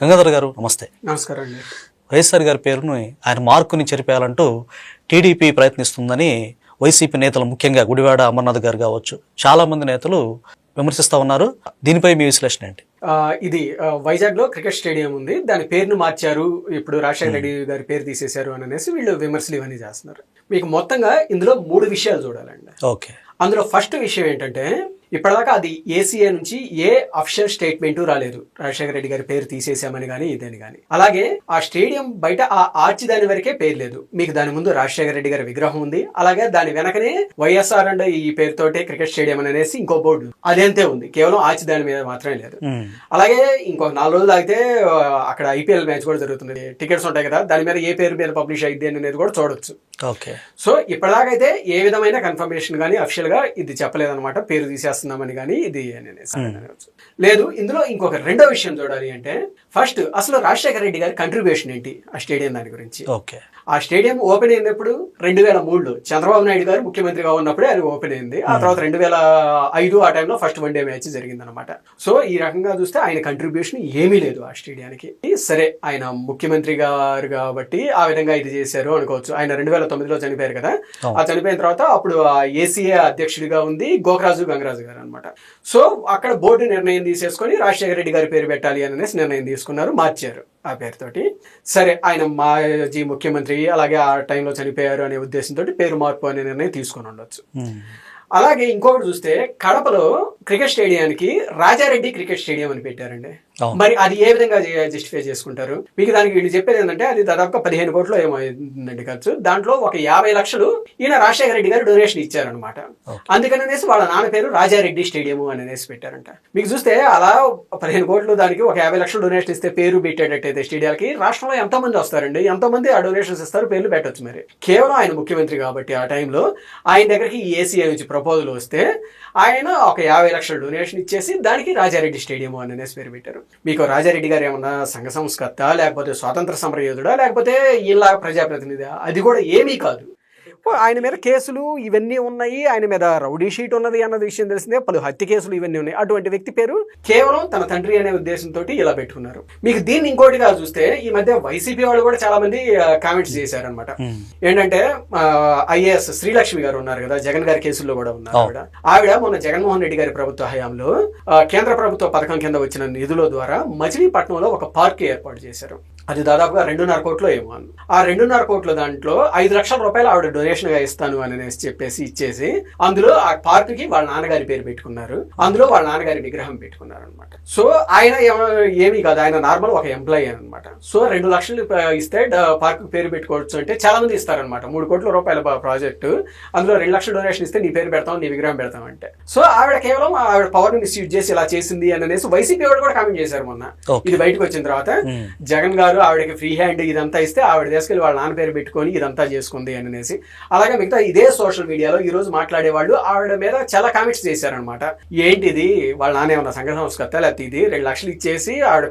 గంగాధర్ గారు నమస్తే. నమస్కారం అండి. వైఎస్ఆర్ గారి పేరును ఆయన మార్కుని చెరిపేయాలంటూ టీడీపీ ప్రయత్నిస్తుందని వైసీపీ నేతలు, ముఖ్యంగా గుడివాడ అమర్నాథ్ గారు కావచ్చు, చాలా మంది నేతలు విమర్శిస్తూ ఉన్నారు. దీనిపై మీ విశ్లేషణ ఏంటి? ఇది వైజాగ్ లో క్రికెట్ స్టేడియం ఉంది, దాని పేరును మార్చారు, ఇప్పుడు రాజశేఖర రెడ్డి గారి పేరు తీసేశారు అని అనేసి వీళ్ళు విమర్శలు ఇవన్నీ చేస్తున్నారు. మీకు మొత్తంగా ఇందులో 3 విషయాలు చూడాలండి. ఓకే. అందులో ఫస్ట్ విషయం ఏంటంటే, ఇప్పటిదాకా అది ఏసీఏ నుంచి ఏ అఫిషియల్ స్టేట్మెంట్ రాలేదు రాజశేఖర రెడ్డి గారి పేరు తీసేసామని కానీ ఇదని కానీ. అలాగే ఆ స్టేడియం బయట ఆ ఆర్చి దాని వరకే పేరు లేదు. మీకు దాని ముందు రాజశేఖర రెడ్డి గారి విగ్రహం ఉంది, అలాగే దాని వెనకనే వైఎస్ఆర్ అండ్ ఈ పేరుతోటే క్రికెట్ స్టేడియం అని అనేసి ఇంకో బోర్డు అదంతే ఉంది, కేవలం ఆర్చి దాని మీద మాత్రమే లేదు. అలాగే ఇంకొక 4 రోజులు అయితే అక్కడ ఐపీఎల్ మ్యాచ్ కూడా జరుగుతుంది, టికెట్స్ ఉంటాయి కదా, దాని మీద ఏ పేరు మీద పబ్లిష్ అయ్యింది అనేది కూడా చూడొచ్చు. ఓకే. సో ఇప్పటిదాకైతే ఏ విధమైన కన్ఫర్మేషన్ కానీ అఫిషియల్ గా ఇది చెప్పలేదన్నమాట, పేరు తీసేస్తున్నామని కానీ ఇది లేదు. ఇందులో ఇంకొక రెండో విషయం చూడాలి అంటే, ఫస్ట్ అసలు రాజశేఖర రెడ్డి గారి కంట్రిబ్యూషన్ ఏంటి ఆ స్టేడియం దాని గురించి. ఓకే. ఆ స్టేడియం ఓపెన్ అయినప్పుడు 2003లో చంద్రబాబు నాయుడు గారు ముఖ్యమంత్రిగా ఉన్నప్పుడే అది ఓపెన్ అయింది. ఆ తర్వాత 2005 ఆ టైంలో ఫస్ట్ వన్డే మ్యాచ్ జరిగింది అనమాట. సో ఈ రకంగా చూస్తే ఆయన కంట్రిబ్యూషన్ ఏమీ లేదు ఆ స్టేడియానికి. సరే, ఆయన ముఖ్యమంత్రి గారు కాబట్టి ఆ విధంగా ఇది చేశారు అనుకోవచ్చు. ఆయన 2009లో చనిపోయారు కదా, ఆ చనిపోయిన తర్వాత అప్పుడు ఏసీఏ అధ్యక్షుడిగా ఉంది గోకరాజు గంగరాజు గారు అనమాట. సో అక్కడ బోర్డు నిర్ణయం తీసేసుకొని రాజశేఖర రెడ్డి గారి పేరు పెట్టాలి అనేసి నిర్ణయం తీసుకున్నారు, మార్చారు ఆ పేరుతోటి. సరే, ఆయన మాజీ ముఖ్యమంత్రి, అలాగే ఆ టైంలో చనిపోయారు అనే ఉద్దేశంతో పేరు మార్పు అనే నిర్ణయం తీసుకొని ఉండొచ్చు. అలాగే ఇంకొకటి చూస్తే, కడపలో క్రికెట్ స్టేడియానికి రాజారెడ్డి క్రికెట్ స్టేడియం అని పెట్టారండి. మరి అది ఏ విధంగా జస్టిఫై చేసుకుంటారు? మీకు దానికి వీళ్ళు చెప్పేది ఏంటంటే, అది దాదాపుగా 15 కోట్లు ఏమో అయిందండి ఖర్చు. దాంట్లో ఒక 50 లక్షలు ఈయన రాజశేఖర రెడ్డి గారు డొనేషన్ ఇచ్చారనమాట. అందుకనేసి వాళ్ళ నాన్న పేరు రాజారెడ్డి స్టేడియం అని అనేసి పెట్టారంట. మీకు చూస్తే అలా 15 కోట్లు దానికి ఒక 50 లక్షలు డొనేషన్ ఇస్తే పేరు పెట్టేటట్టయితే స్టేడియాలకి రాష్ట్రంలో ఎంతో మంది వస్తారండి, ఎంతో మంది ఆ డొనేషన్స్ ఇస్తారు, పేర్లు పెట్టొచ్చు. మరి కేవలం ఆయన ముఖ్యమంత్రి కాబట్టి ఆ టైంలో ఆయన దగ్గరికి ఏసీఐ నుంచి ప్రపోజల్ వస్తే ఆయన ఒక 50 లక్షలు డొనేషన్ ఇచ్చేసి దానికి రాజారెడ్డి స్టేడియం అని అనేసి పేరు పెట్టారు. మీకు రాజారెడ్డి గారు ఏమన్నా సంఘ సంస్కర్త, లేకపోతే స్వాతంత్ర సమరయోధుడా, లేకపోతే ఇలా ప్రజాప్రతినిధి? అది కూడా ఏమీ కాదు. ఆయన మీద కేసులు ఇవన్నీ ఉన్నాయి, ఆయన మీద రౌడీ షీట్ ఉన్నది అన్న విషయం తెలిసిందే, పలు హత్య కేసులు ఇవన్నీ ఉన్నాయి. అటువంటి వ్యక్తి పేరు కేవలం తన తండ్రి అనే ఉద్దేశంతో ఇలా పెట్టుకున్నారు. మీకు దీన్ని ఇంకోటిగా చూస్తే, ఈ మధ్య వైసీపీ వాళ్ళు కూడా చాలా మంది కామెంట్స్ చేశారనమాట. ఏంటంటే, ఐఏఎస్ శ్రీలక్ష్మి గారు ఉన్నారు కదా, జగన్ గారి కేసుల్లో కూడా ఉన్నారు. ఆవిడ మొన్న జగన్మోహన్ రెడ్డి గారి ప్రభుత్వ హయాంలో కేంద్ర ప్రభుత్వ పథకం కింద వచ్చిన నిధుల ద్వారా మచిలీపట్నంలో ఒక పార్క్ ఏర్పాటు చేశారు. అది దాదాపుగా 2.5 కోట్లు ఏమో. ఆ 2.5 కోట్ల దాంట్లో 5 లక్షల రూపాయలు ఆవిడ డొనేషన్ గా ఇస్తాను అని చెప్పేసి ఇచ్చేసి, అందులో ఆ పార్క్ కి వాళ్ళ నాన్నగారి పేరు పెట్టుకున్నారు, అందులో వాళ్ళ నాన్నగారి విగ్రహం పెట్టుకున్నారు అనమాట. సో ఆయన ఏమీ కాదు, ఆయన నార్మల్ ఒక ఎంప్లాయీ అనమాట. సో 2 లక్షలు ఇస్తే పార్క్ పేరు పెట్టుకోవచ్చు అంటే చాలా మంది ఇస్తారనమాట. 3 కోట్ల రూపాయల ప్రాజెక్టు, అందులో 2 లక్షలు డొనేషన్ ఇస్తే నీ పేరు పెడతాం, నీ విగ్రహం పెడతాం అంటే. సో ఆవిడ కేవలం ఆవిడ పవర్ ని మిస్యూజ్ చేసి ఇలా చేసింది అని అనేసి వైసీపీ వాడు కూడా కామెంట్ చేశారు మొన్న. ఇది బయటకు వచ్చిన తర్వాత జగన్ గారు ఆవిడకి ఫ్రీ హ్యాండ్ ఇదంతా ఇస్తే ఆవిడ తీసుకెళ్లి వాళ్ళ నాన్న పేరు పెట్టుకొని ఇదంతా చేసుకుంది అని అనేసి. అలాగే మిగతా ఇదే సోషల్ మీడియాలో ఈ రోజు మాట్లాడే వాళ్ళు ఆవిడ మీద చాలా కామెంట్స్ చేశారనమాట. ఏంటిది, వాళ్ళ నాన్న ఏమన్నా సంఘ సంస్కర్త, లేకపోతే ఇది 2 లక్షలు ఇచ్చేసి ఆవిడ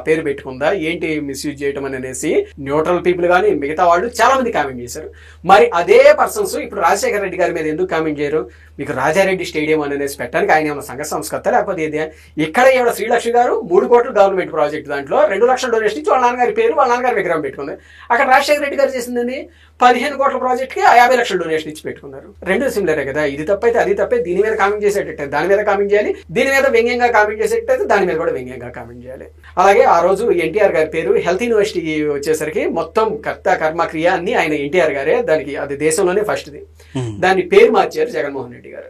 పేరు పెట్టుకుందా, ఏంటి మిస్యూజ్ చేయటం అని అనేసి న్యూట్రల్ పీపుల్ కానీ మిగతా వాళ్ళు చాలా మంది కామెంట్ చేశారు. మరి అదే పర్సన్స్ ఇప్పుడు రాజశేఖర రెడ్డి గారి మీద ఎందుకు కామెంట్ చేయరు? మీకు రాజారెడ్డి స్టేడియం అని అనేసి పెట్టడానికి ఆయన ఏమన్నా సంఘ సంస్కర్త, లేకపోతే ఇది? ఇక్కడ ఏమన్నా శ్రీలక్ష్మి గారు 3 కోట్లు గవర్నమెంట్ ప్రాజెక్ట్, దాంట్లో 2 లక్షల డొనేషన్ ఇచ్చి వాళ్ళ నాన్నగారి పేరు, వాళ్ళ నాన్నగారి విగ్రహం పెట్టుకుంది. అక్కడ రాజశేఖర రెడ్డి గారు చేసిందండి 15 కోట్ల ప్రాజెక్ట్ కి 50 లక్షలు డొనేషన్ ఇచ్చి పెట్టుకున్నారు. రెండు సిమిలరే కదా. ఇది తప్పైతే అది తప్పే. దీని మీద కామెంట్ చేసేటట్టు దాని మీద కామెంట్ చేయాలి, దీని మీద వ్యంగ్యంగా కామెంట్ చేసేటట్టు దాని మీద కూడా వ్యంగ్యంగా కామెంట్ చేయాలి. అలాగే ఆ రోజు ఎన్టీఆర్ గారి పేరు హెల్త్ యూనివర్సిటీ వచ్చేసరికి మొత్తం కర్త కర్మ క్రియ అన్ని ఆయన ఎన్టీఆర్ గారే, దానికి అది దేశంలోనే ఫస్ట్ది. దాన్ని పేరు మార్చారు జగన్మోహన్ రెడ్డి గారు.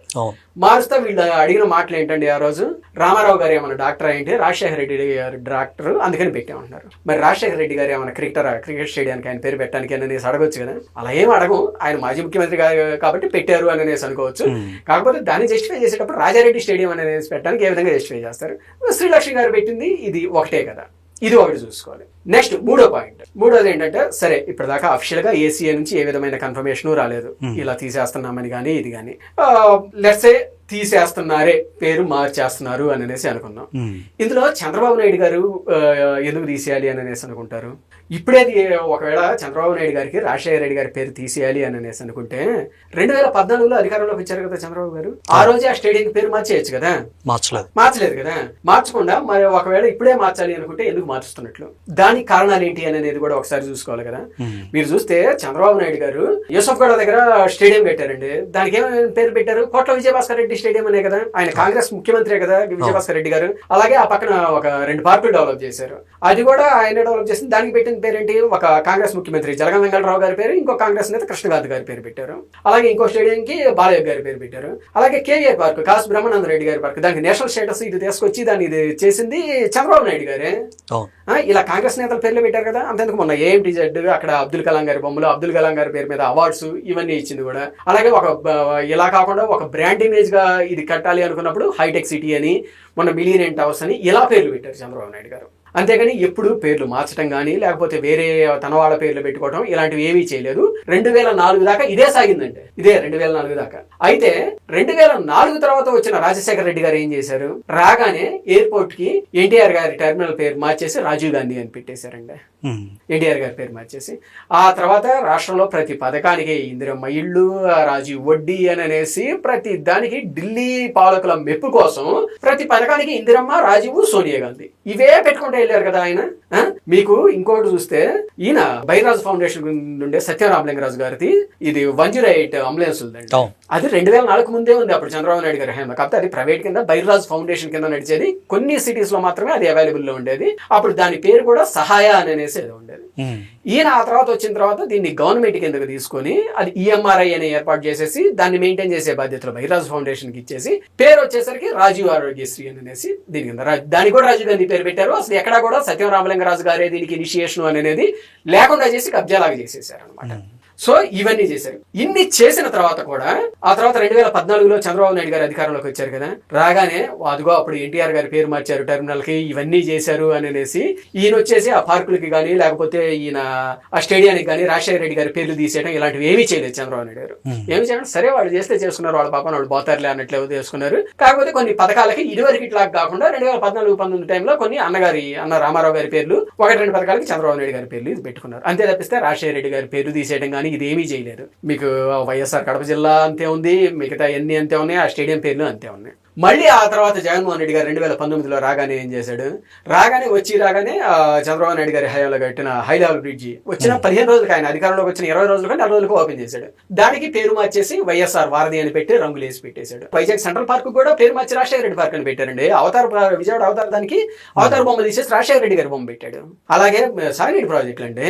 మారుస్తా వీళ్ళు అడిగిన మాటలు ఏంటండి, ఆ రోజు రామారావు గారు ఏమన్నా డాక్టర్ అయింటే రాజశేఖర రెడ్డి గారు డాక్టర్ అందుకని పెట్టామంటున్నారు. మరి రాజశేఖర రెడ్డి గారు ఏమన్నా క్రికెట్ స్టేడియానికి ఆయన పేరు పెట్టడానికి అని అనేసి అడగొచ్చు కదా. అలా ఏం అడగం, ఆయన మాజీ ముఖ్యమంత్రి కాబట్టి పెట్టారు అని అనేసి అనుకోవచ్చు. కాకపోతే దాన్ని జస్టిఫై చేసేటప్పుడు రాజారెడ్డి స్టేడియం అని అనేసి పెట్టడానికి ఏ విధంగా జస్టిఫై చేస్తారు? శ్రీలక్ష్మి గారు పెట్టింది ఇది ఒకటే కదా, ఇది ఒకటి చూసుకోవాలి. నెక్స్ట్ మూడోది ఏంటంటే, సరే ఇప్పటిదాకా అఫిషియల్ గా ఏసీఏ నుంచి ఏ విధమైన కన్ఫర్మేషన్ రాలేదు ఇలా తీసేస్తున్నామని కానీ ఇది కానీ. లెట్స్ సే తీసేస్తున్నారే, పేరు మార్చేస్తున్నారు అని అనేసి అనుకున్నాం. ఇందులో చంద్రబాబు నాయుడు గారు ఎందుకు తీసేయాలి అని అనేసి అనుకుంటారు? ఇప్పుడే ఒకవేళ చంద్రబాబు నాయుడు గారికి రాజశేఖర రెడ్డి గారి పేరు తీసేయాలి అని అనేసి అనుకుంటే 2014లో అధికారంలోకి వచ్చారు కదా చంద్రబాబు గారు, ఆ రోజే ఆ స్టేడియం పేరు మార్చేయచ్చు కదా. మార్చలేదు కదా. మార్చకుండా మరి ఒకవేళ ఇప్పుడే మార్చాలి అనుకుంటే ఎందుకు మార్చుతున్నట్లు, దానికి కారణాలు ఏంటి అనేది కూడా ఒకసారి చూసుకోవాలి కదా. మీరు చూస్తే చంద్రబాబు నాయుడు గారు యూసఫ్ గడ దగ్గర స్టేడియం పెట్టారండి. దానికి ఏమైనా పేరు పెట్టారు? కోట్ల విజయభాస్కర్ రెడ్డి స్టేడియం అనే కదా. ఆయన కాంగ్రెస్ ముఖ్యమంత్రి కదా విజయభాస్కర్ రెడ్డి గారు. అలాగే ఆ పక్కన ఒక 2 పార్కులు డెవలప్ చేశారు, అది కూడా ఆయన డెవలప్ చేసింది. దానికి పెట్టిన పేరేంటి? ఒక కాంగ్రెస్ ముఖ్యమంత్రి జలగం వెంకటరావు గారి పేరు, ఇంకో కాంగ్రెస్ నేత కృష్ణకాంత్ గారి పేరు పెట్టారు. అలాగే ఇంకో స్టేడియం కి బాలయ్య గారి పేరు పెట్టారు. అలాగే కేవీఆర్ పార్క్, కాసు బ్రహ్మానంద రెడ్డి గారి పార్క్, దానికి నేషనల్ స్టేటస్ ఇది తీసుకొచ్చి దాన్ని ఇది చేసింది చంద్రబాబు నాయుడు గారే. ఇలా కాంగ్రెస్ నేతల పేర్లు పెట్టారు కదా. అంతేందుకు మొన్న ఏఎంటీజెడ్ అక్కడ అబ్దుల్ కలాం గారి బొమ్మలు, అబ్దుల్ కలాం గారి పేరు మీద అవార్డ్స్ ఇవన్నీ ఇచ్చింది కూడా. అలాగే ఒక ఇలా కాకుండా ఒక బ్రాండ్ ఇమేజ్ గా ఇది కట్టాలి అనుకున్నప్పుడు హైటెక్ సిటీ అని, మొన్న మిలియన్ టవర్స్ అని ఇలా పేర్లు పెట్టారు చంద్రబాబు నాయుడు గారు. అంతేగాని ఎప్పుడు పేర్లు మార్చడం కానీ లేకపోతే వేరే తన వాళ్ళ పేర్లు పెట్టుకోవడం ఇలాంటివి ఏమీ చేయలేదు. 2004 దాకా ఇదే సాగిందంటే, ఇదే 2004 దాకా. అయితే 2004 తర్వాత వచ్చిన రాజశేఖర రెడ్డి గారు ఏం చేశారు? రాగానే ఎయిర్పోర్ట్ కి ఎన్టీఆర్ గారి టెర్మినల్ పేరు మార్చేసి రాజీవ్ గాంధీ అని పెట్టేశారండి. ఎన్టీఆర్ గారి పేరు మార్చేసి ఆ తర్వాత రాష్ట్రంలో ప్రతి పథకానికి ఇందిరమ్మ ఇళ్ళు, రాజీవ్ వడ్డీ అని అనేసి ప్రతి దానికి ఢిల్లీ పాలకుల మెప్పు కోసం ప్రతి పథకానికి ఇందిరమ్మ, రాజీవ్, సోనియా గాంధీ ఇవే పెట్టుకుంటే వెళ్ళారు కదా ఆయన. మీకు ఇంకోటి చూస్తే ఈయన బైరాజ్ ఫౌండేషన్ నుండే సత్యరామలింగరాజు గారిది ఇది 108 అంబులెన్స్ ఉందండి. అది 2004 ముందే ఉంది అప్పుడు చంద్రబాబు నాయుడు గారి హయాంలో. కాకపోతే అది ప్రైవేట్ కింద బైరాజ్ ఫౌండేషన్ కింద నడిచేది. కొన్ని సిటీస్ లో మాత్రమే అది అవైలబుల్ లో ఉండేది. అప్పుడు దాని పేరు కూడా సహాయ అని అనేసి ఏదో ఉండేది. ఈయన ఆ తర్వాత వచ్చిన తర్వాత దీన్ని గవర్నమెంట్ కిందకు తీసుకొని అది ఈఎంఆర్ఐ అని ఏర్పాటు చేసేసి దాన్ని మెయింటైన్ చేసే బాధ్యతలు బైరాజ్ ఫౌండేషన్ కి ఇచ్చేసి పేరు వచ్చేసరికి రాజీవ్ ఆరోగ్యశ్రీ అని అనేసి దీని కింద దానికి కూడా రాజీవ్ గాంధీ పేరు పెట్టారు. అసలు ఎక్కడా కూడా సత్యం రామలింగరాజు గారే దీనికి ఇనిషియేషన్ అనేది లేకుండా చేసి కబ్జాలాగా చేసేసారు అనమాట. సో ఇవన్నీ చేశారు. ఇన్ని చేసిన తర్వాత కూడా ఆ తర్వాత 2014లో చంద్రబాబు నాయుడు గారు అధికారంలోకి వచ్చారు కదా. రాగానే అదిగో అప్పుడు ఎన్టీఆర్ గారి పేరు మార్చారు టెర్మినల్ కి, ఇవన్నీ చేశారు అని అనేసి ఈయన వచ్చేసి ఆ పార్కులకి కానీ లేకపోతే ఈయన ఆ స్టేడియానికి కానీ రాజశేఖర రెడ్డి గారి పేర్లు తీసేయడం ఇలాంటివి ఏమీ చేయలేదు చంద్రబాబు నాయుడు గారు. ఏమి చేయడం, సరే వాళ్ళు చేస్తే చేసుకున్నారు, వాళ్ళ పాపం వాళ్ళు పోతారులే అన్నట్లు చేసుకున్నారు. కాకపోతే కొన్ని పథకాలకి ఇదివరకు ఇట్లా కాకుండా 2014-19 టైంలో కొన్ని అన్న రామారావు గారి పేర్లు 1-2 పథకాలకి చంద్రబాబు నాయుడు గారి పేర్లు ఇది పెట్టుకున్నారు. అంతే తప్పిస్తే రాజశేఖర రెడ్డి గారి పేరు తీసేయడం కానీ ఇది ఏమీ చేయలేదు. మీకు వైఎస్ఆర్ కడప జిల్లా అంతే ఉంది, మిగతా ఎన్ని అంతే ఉన్నాయి, ఆ స్టేడియం పేర్లు అంతే ఉన్నాయి. మళ్ళీ ఆ తర్వాత జగన్మోహన్ రెడ్డి గారు 2019లో రాగానే ఏం చేశాడు? రాగానే చంద్రబాబు నాయుడు గారి హయాంలో కట్టిన హై లెవెల్ బ్రిడ్జి వచ్చిన 15 రోజులకి, ఆయన అధికారంలోకి వచ్చిన 20 రోజులకు 4 రోజులకు ఓపెన్ చేశాడు. దానికి పేరు మార్చేసి వైఎస్ఆర్ వారధి అని పెట్టి రంగులు వేసి పెట్టేశాడు. వైజాగ్ సెంట్రల్ పార్క్ కూడా పేరు మార్చి రాజశేఖర రెడ్డి పార్క్ అని పెట్టారండి. విజయవాడ అవతార్ దానికి అవతార్ బొమ్మ తీసేసి రాజశేఖర రెడ్డి గారి బొమ్మ పెట్టాడు. అలాగే సాగునీటి ప్రాజెక్టులు అండి,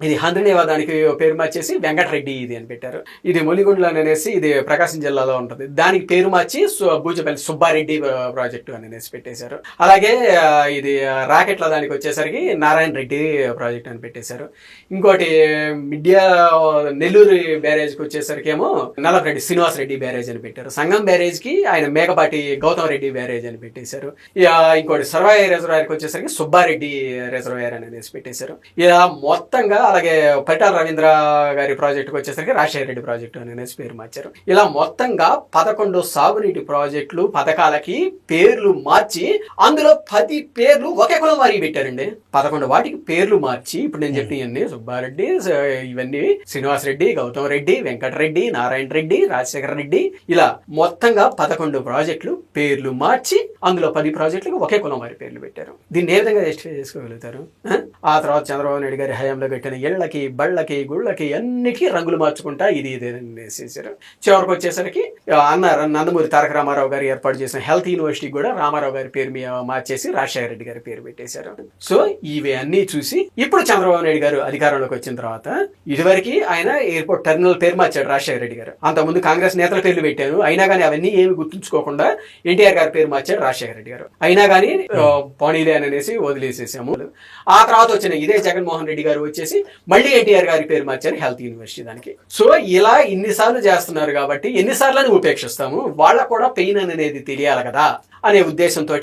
ఇది హంద్రినేవా దానికి పేరు మార్చేసి వెంకటరెడ్డి ఇది అని పెట్టారు. ఇది మొలిగుండ్లు అనేసి ఇది ప్రకాశం జిల్లాలో ఉంటుంది, దానికి పేరు మార్చి బూచపల్లి సుబ్బారెడ్డి ప్రాజెక్టు అని అనేసి పెట్టేశారు. అలాగే ఇది రాకెట్ల దానికి వచ్చేసరికి నారాయణ రెడ్డి ప్రాజెక్ట్ అని పెట్టేశారు. ఇంకోటి మిడ్యా నెల్లూరు బ్యారేజ్ కి వచ్చేసరికి ఏమో నల్లరెడ్డి శ్రీనివాస్ రెడ్డి బ్యారేజ్ అని పెట్టారు. సంగం బ్యారేజ్ కి ఆయన మేకపాటి గౌతమ్ రెడ్డి బ్యారేజ్ అని పెట్టేశారు. ఇంకోటి సర్వాయర్ రిజర్వాయర్ కి వచ్చేసరికి సుబ్బారెడ్డి రిజర్వాయర్ అని అనేసి పెట్టేశారు. ఇలా మొత్తంగా అలాగే పరిటాల రవీంద్ర గారి ప్రాజెక్టుకి వచ్చేసరికి రాజశేఖర రెడ్డి ప్రాజెక్టు అనేసి పేరు మార్చారు. ఇలా మొత్తంగా 11 సాగునీటి ప్రాజెక్టులు పథకాలకి పేర్లు మార్చి అందులో 10 పేర్లు ఒకే కులం వారికి పెట్టారండి. 11 వాటికి పేర్లు మార్చి ఇప్పుడు నేను చెప్పినవన్నీ సుబ్బారెడ్డి, ఇవన్నీ శ్రీనివాస్ రెడ్డి, గౌతమ్ రెడ్డి, వెంకటరెడ్డి, నారాయణ రెడ్డి, రాజశేఖర రెడ్డి, ఇలా మొత్తంగా 11 ప్రాజెక్టులు పేర్లు మార్చి అందులో 10 ప్రాజెక్టులకు ఒకే కులం వారి పేర్లు పెట్టారు. దీన్ని ఏ విధంగా జస్టిఫై చేసుకోగలుగుతారు? ఆ తర్వాత చంద్రబాబు నాయుడు గారి హయాంలో పెట్టిన ఇళ్లకి, బళ్ళకి, గుళ్ళకి అన్నిటికీ రంగులు మార్చుకుంటా ఇది వేసేసారు. చివరికి వచ్చేసరికి నందమూరి తారక రామారావు గారు ఏర్పాటు చేసిన హెల్త్ యూనివర్సిటీ కూడా రామారావు గారి పేరు మార్చేసి రాజశేఖర రెడ్డి గారి పేరు పెట్టేశారు. సో ఇవి అన్ని చూసి ఇప్పుడు చంద్రబాబు నాయుడు గారు అధికారంలోకి వచ్చిన తర్వాత ఇదివరకు ఆయన ఎయిర్పోర్ట్ టెర్మినల్ పేరు మార్చాడు రాజశేఖర రెడ్డి గారు. అంతకుముందు కాంగ్రెస్ నేతల పేర్లు పెట్టాను, అయినా కానీ అవన్నీ ఏమి గుర్తుంచుకోకుండా ఎన్టీఆర్ గారి పేరు మార్చాడు రాజశేఖర రెడ్డి గారు. అయినా కానీ పోనీలే అనేసి వదిలేసేసాము. ఆ తర్వాత వచ్చిన ఇదే జగన్మోహన్ రెడ్డి గారు వచ్చేసి మళ్ళీ ఎన్టీఆర్ గారి పేరు మార్చారు హెల్త్ యూనివర్సిటీ దానికి. సో ఇలా ఇన్నిసార్లు చేస్తున్నారు కాబట్టి ఎన్నిసార్లు ఉపేక్షిస్తాము, వాళ్ళకు కూడా పెయిన్ అనేది తెలియాలి కదా అనే ఉద్దేశంతో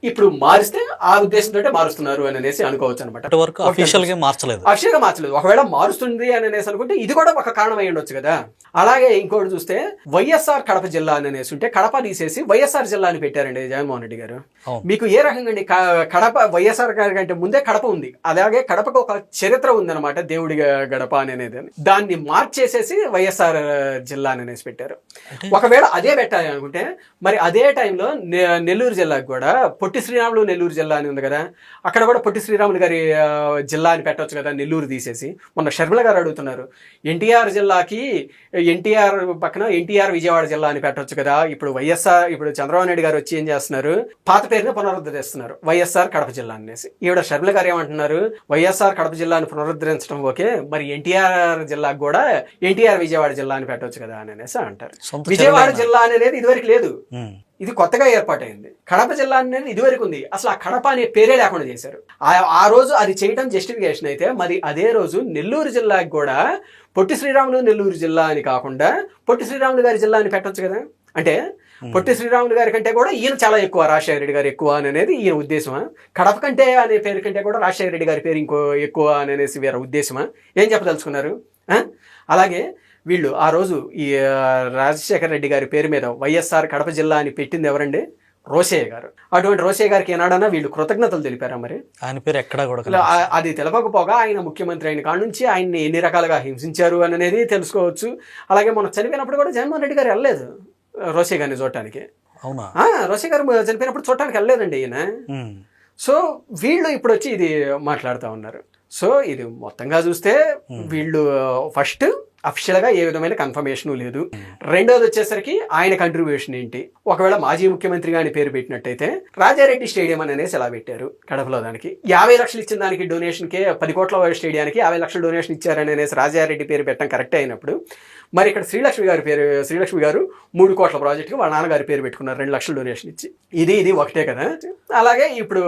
ఇప్పుడు మారిస్తే ఆ ఉద్దేశంతో మారుస్తున్నారు అని అనేసి అనుకోవచ్చు అనమాట. ఇప్పటి వరకు అఫీషియల్ గా మార్చలేదు. అఫీషియల్ గా మార్చలేదు. ఒకవేళ మారుస్తుంది అని అనేసి అనుకుంటే ఇది కూడా ఒక కారణం అయి ఉండొచ్చు కదా. అలాగే ఇంకోటి చూస్తే వైఎస్ఆర్ కడప జిల్లా అని అనేసి ఉంటే కడప తీసేసి వైఎస్ఆర్ జిల్లా అని పెట్టారండి జగన్మోహన్ రెడ్డి గారు. మీకు ఏ రకంగా అండి, కడప వైఎస్ఆర్ గారి కంటే ముందే కడప ఉంది. అలాగే కడపకు ఒక చరిత్ర ఉందన్నమాట, దేవుడి గడప అనేది. దాన్ని మార్చేసేసి వైఎస్ఆర్ జిల్లా అని అనేసి పెట్టారు. ఒకవేళ అదే పెట్టాలి అనుకుంటే మరి అదే టైంలో నెల్లూరు జిల్లాకు కూడా పొట్టి శ్రీరాములు నెల్లూరు జిల్లా అని ఉంది కదా, అక్కడ కూడా పొట్టి శ్రీరాములు గారి జిల్లా అని పెట్టవచ్చు కదా, నెల్లూరు తీసేసి. మొన్న షర్మిల గారు అడుగుతున్నారు, ఎన్టీఆర్ జిల్లాకి ఎన్టీఆర్ పక్కన ఎన్టీఆర్ విజయవాడ జిల్లా అని పెట్టవచ్చు కదా. ఇప్పుడు చంద్రబాబు నాయుడు గారు వచ్చి ఏం చేస్తున్నారు, పాత పేరుని పునరుద్ధరిస్తున్నారు వైఎస్ఆర్ కడప జిల్లా అనేసి. ఈవిడ షర్మిల గారు ఏమంటున్నారు, వైఎస్ఆర్ కడప జిల్లాని పునరుద్ధరించడం ఓకే, మరి ఎన్టీఆర్ జిల్లాకు కూడా ఎన్టీఆర్ విజయవాడ జిల్లా అని పెట్టవచ్చు కదా అని అనేసి అంటారు. విజయవాడ జిల్లా అనేది ఇదివరకు లేదు, ఇది కొత్తగా ఏర్పాటైంది. కడప జిల్లా అనేది ఇదివరకు ఉంది, అసలు ఆ కడప అనే పేరే లేకుండా చేశారు. ఆ రోజు అది చేయడం జస్టిఫికేషన్ అయితే, మరి అదే రోజు నెల్లూరు జిల్లాకి కూడా పొట్టి శ్రీరాములు నెల్లూరు జిల్లా అని కాకుండా పొట్టి శ్రీరాములు గారి జిల్లా అని పెట్టొచ్చు కదా. అంటే పొట్టి శ్రీరాములు గారి కంటే కూడా ఈయన చాలా ఎక్కువ, రాజశేఖర రెడ్డి గారు ఎక్కువ అనేది ఈయన ఉద్దేశమా? కడప కంటే అనే పేరు కంటే కూడా రాజశేఖర రెడ్డి గారి పేరు ఇంకో ఎక్కువ అనేసి వేరే ఉద్దేశమా? ఏం చెప్పదలుచుకున్నారు? అలాగే వీళ్ళు ఆ రోజు ఈ రాజశేఖర రెడ్డి గారి పేరు మీద వైఎస్ఆర్ కడప జిల్లా అని పెట్టింది ఎవరండి? రోసయ్య గారు. అటువంటి రోసయ్య గారికి ఏనాడన్నా వీళ్ళు కృతజ్ఞతలు తెలిపారా? మరి ఆయన పేరు ఎక్కడా కూడా అది తెలపకపోగా ఆయన ముఖ్యమంత్రి అయిన కాడ నుంచి ఆయన్ని ఎన్ని రకాలుగా హింసించారు అనేది తెలుసుకోవచ్చు. అలాగే మనం చనిపోయినప్పుడు కూడా జగన్మోహన్ రెడ్డి గారు వెళ్ళలేదు రోసయ్య గారిని చూడటానికి. అవునా? రోసయ్య గారు చనిపోయినప్పుడు చూడటానికి వెళ్ళలేదండి ఈయన. సో వీళ్ళు ఇప్పుడు వచ్చి ఇది మాట్లాడుతూ ఉన్నారు. సో ఇది మొత్తంగా చూస్తే వీళ్ళు ఫస్ట్ అఫీషియల్గా ఏ విధమైన కన్ఫర్మేషన్ లేదు. రెండోది వచ్చేసరికి ఆయన కంట్రిబ్యూషన్ ఏంటి? ఒకవేళ మాజీ ముఖ్యమంత్రి గారి పేరు పెట్టినట్టయితే రాజారెడ్డి స్టేడియం అనేసి ఎలా పెట్టారు కడపలో? దానికి 50 లక్షలు ఇచ్చిన దానికి డొనేషన్కే 10 కోట్ల స్టేడియానికి 50 లక్షలు డొనేషన్ ఇచ్చారని అనేసి రాజారెడ్డి పేరు పెట్టడం కరెక్ట్ అయినప్పుడు, మరి ఇక్కడ శ్రీలక్ష్మి గారు 3 కోట్ల ప్రాజెక్టుకి వాళ్ళ నాన్నగారి పేరు పెట్టుకున్నారు 2 లక్షలు డొనేషన్ ఇచ్చి. ఇది ఒకటే కదా. అలాగే ఇప్పుడు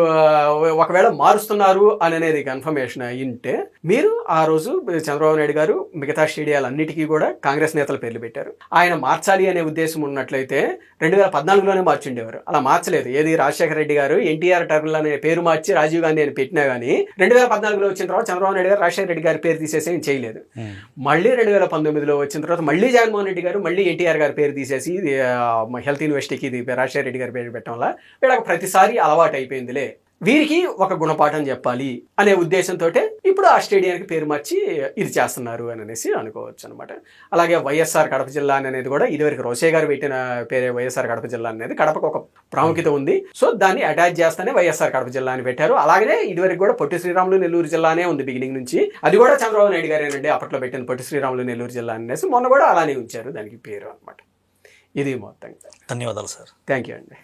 ఒకవేళ మారుస్తున్నారు అనేది కన్ఫర్మేషన్ అయ్యింటే, మీరు ఆ రోజు చంద్రబాబు నాయుడు గారు మిగతా స్టేడియాలన్నిటికీ కూడా కాంగ్రెస్ నేతల పేర్లు పెట్టారు. ఆయన మార్చాలి అనే ఉద్దేశం ఉన్నట్లయితే 2014లోనే మార్చుండేవారు. అలా మార్చలేదు. ఏది రాజశేఖర రెడ్డి గారు ఎన్టీఆర్ టర్మినల్ అనే పేరు మార్చి రాజీవ్ గాంధీ అని పెట్టినా కానీ 2014లో వచ్చిన తర్వాత చంద్రబాబు నాయుడు గారు రాజశేఖర రెడ్డి గారి పేరు తీసేసి ఏం చేయలేదు. మళ్ళీ 2019లో వచ్చిన తర్వాత మళ్ళీ జగన్మోహన్ రెడ్డి గారు మళ్ళీ ఎన్టీఆర్ గారి పేరు తీసేసి హెల్త్ యూనివర్సిటీకి ఇది రాజశేఖర రెడ్డి గారి పేరు పెట్టడం వల్ల వీళ్ళకి ప్రతిసారి అలవాటు అయిపోయిందిలే, వీరికి ఒక గుణపాఠం చెప్పాలి అనే ఉద్దేశంతో ఇప్పుడు ఆ స్టేడియానికి పేరు మార్చి ఇది చేస్తున్నారు అని అనేసి అనుకోవచ్చు అనమాట. అలాగే వైఎస్ఆర్ కడప జిల్లా అనేది కూడా ఇదివరకు రోసయ్య గారు పెట్టిన పేరే వైఎస్ఆర్ కడప జిల్లా అనేది కడపకు ఒక ప్రాముఖ్యత ఉంది. సో దాన్ని అటాచ్ చేస్తేనే వైఎస్ఆర్ కడప జిల్లా అని పెట్టారు. అలాగే ఇదివరకు కూడా పొట్టి శ్రీరాములు నెల్లూరు జిల్లానే ఉంది బిగినింగ్ నుంచి. అది కూడా చంద్రబాబు నాయుడు గారేనండి అప్పట్లో పెట్టిన పొట్టి శ్రీరాములు నెల్లూరు జిల్లా అనేసి. మొన్న కూడా అలానే ఉంచారు దానికి పేరు అనమాట. ఇది మొత్తం. ధన్యవాదాలు సార్. థ్యాంక్ యూ అండి.